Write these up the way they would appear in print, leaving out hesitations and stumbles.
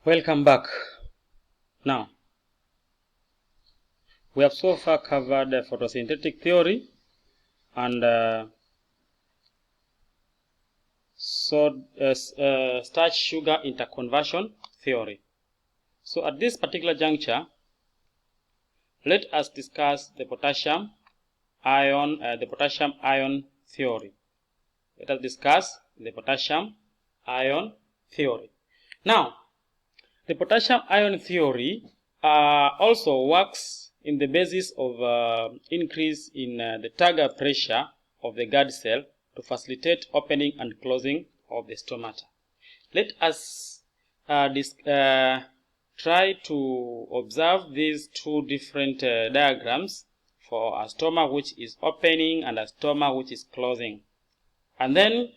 Welcome back. Now, we have so far covered photosynthetic theory and starch sugar interconversion theory. So at this particular juncture, let us discuss the potassium ion theory. Let us discuss the potassium ion theory. Now, the potassium ion theory also works in the basis of increase in the target pressure of the guard cell to facilitate opening and closing of the stomata. Let us try to observe these two different diagrams for a stoma which is opening and a stoma which is closing. And then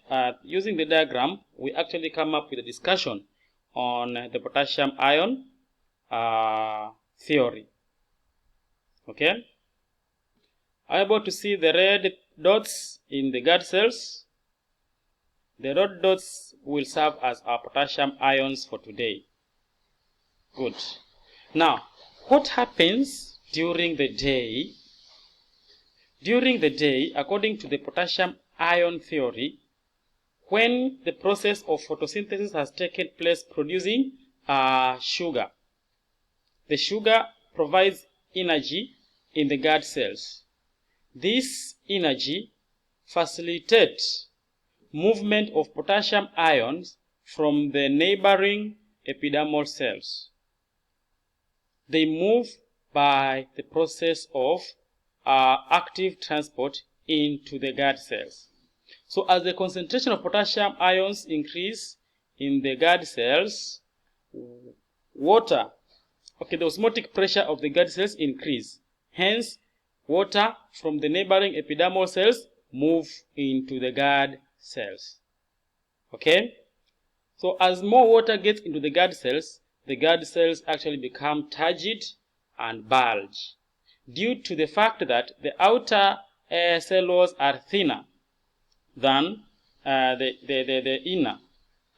using the diagram, we actually come up with a discussion on the potassium ion theory. Okay, are you able to see the red dots in the guard cells? The red dots will serve as our potassium ions for today. Good. Now, what happens during the day? During the day, according to the potassium ion theory, when the process of photosynthesis has taken place producing sugar, the sugar provides energy in the guard cells. This energy facilitates movement of potassium ions from the neighboring epidermal cells. They move by the process of active transport into the guard cells. So as the concentration of potassium ions increase in the guard cells, the osmotic pressure of the guard cells increase. Hence, water from the neighboring epidermal cells move into the guard cells. Okay? So as more water gets into the guard cells actually become turgid and bulge due to the fact that the outer cell walls are thinner than the inner.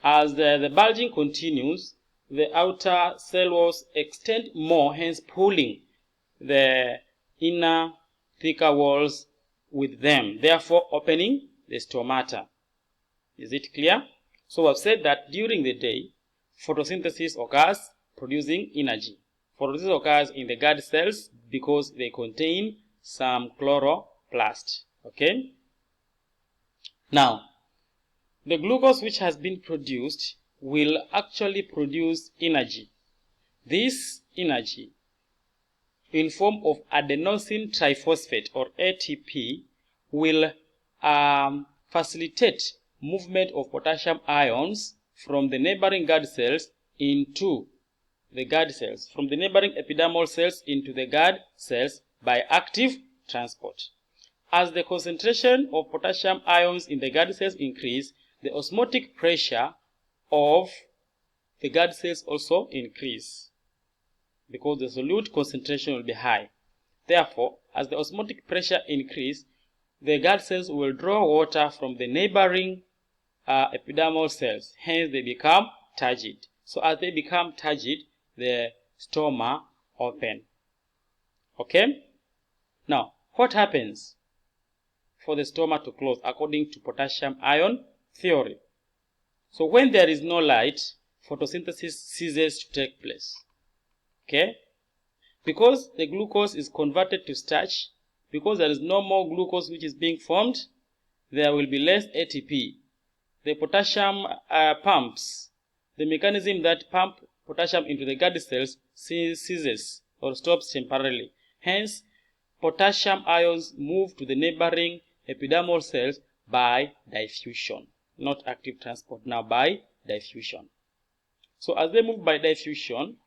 As the bulging continues, the outer cell walls extend more, hence pulling the inner thicker walls with them, therefore opening the stomata. Is it clear? So I've said that during the day, photosynthesis occurs producing energy. Photosynthesis occurs in the guard cells because they contain some chloroplast. Okay? Now, the glucose which has been produced will actually produce energy. This energy, in form of adenosine triphosphate or ATP, will facilitate movement of potassium ions from the neighboring guard cells into the guard cells, from the neighboring epidermal cells into the guard cells by active transport. As the concentration of potassium ions in the guard cells increase, the osmotic pressure of the guard cells also increase because the solute concentration will be high. Therefore, as the osmotic pressure increases, the guard cells will draw water from the neighboring epidermal cells. Hence, they become turgid. So as they become turgid, the stoma open. Okay? Now, what happens for the stoma to close according to potassium ion theory? So when there is no light, photosynthesis ceases to take place. Okay? Because the glucose is converted to starch, because there is no more glucose which is being formed, there will be less ATP. The potassium pumps, the mechanism that pump potassium into the guard cells ceases or stops temporarily. Hence, potassium ions move to the neighboring epidermal cells by diffusion, not active transport, now by diffusion. So as they move by diffusion,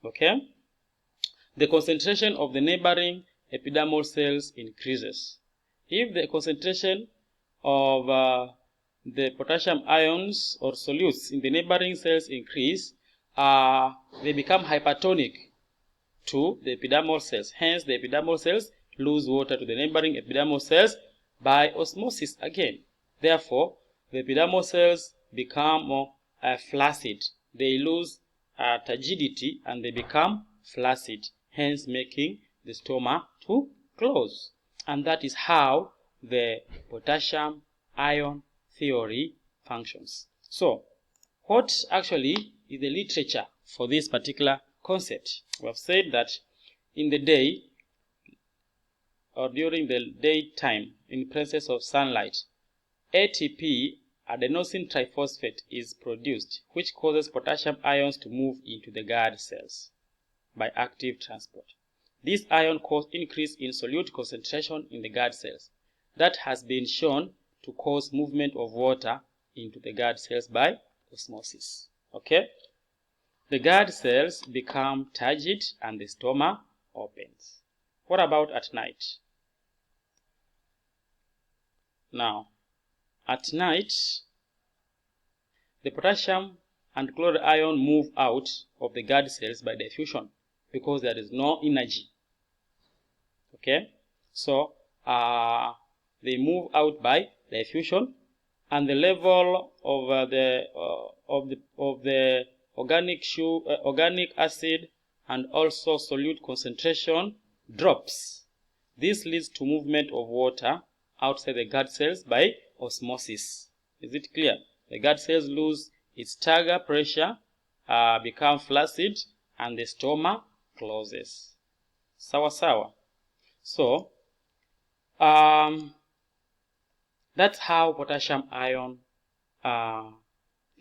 okay, the concentration of the neighboring epidermal cells increases. If the concentration of the potassium ions or solutes in the neighboring cells increase, they become hypertonic to the epidermal cells. Hence, the epidermal cells lose water to the neighboring epidermal cells by osmosis again. Therefore, the epidermal cells become more flaccid. They lose turgidity and they become flaccid, hence making the stoma to close. And that is how the potassium ion theory functions. So, what actually is the literature for this particular concept? We have said that in the day or during the daytime, in presence of sunlight, ATP, adenosine triphosphate, is produced, which causes potassium ions to move into the guard cells by active transport. This ion causes increase in solute concentration in the guard cells. That has been shown to cause movement of water into the guard cells by osmosis. Okay? The guard cells become turgid and the stoma opens. What about at night? Now, at night, the potassium and chloride ion move out of the guard cells by diffusion because there is no energy. Okay, so they move out by diffusion, and the level of the organic acid and also solute concentration drops. This leads to movement of water outside the guard cells by osmosis. Is it clear? The guard cells lose its turgor pressure, become flaccid, and the stoma closes. Sawa sawa. So, that's how potassium ion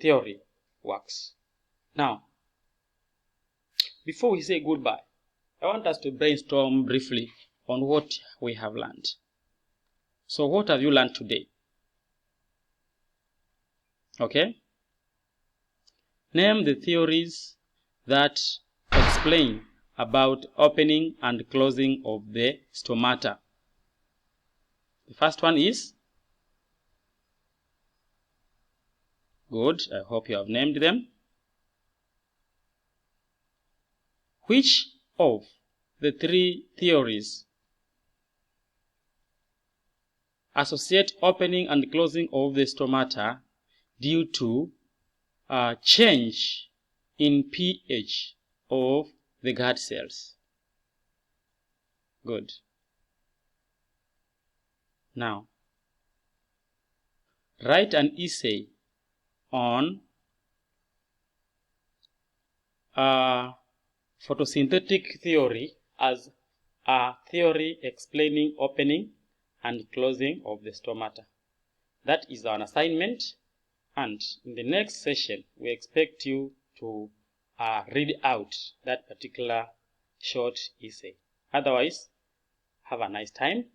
theory works. Now, before we say goodbye, I want us to brainstorm briefly on what we have learned. So, what have you learned today? Okay? Name the theories that explain about opening and closing of the stomata. The first one is? Good, I hope you have named them. Which of the three theories associate opening and closing of the stomata due to a change in pH of the guard cells? Good. Now, write an essay on photosynthetic theory as a theory explaining opening and closing of the stomata. That is an assignment, and in the next session we expect you to read out that particular short essay. Otherwise, have a nice time.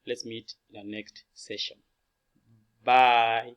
Let's meet in the next session. Bye.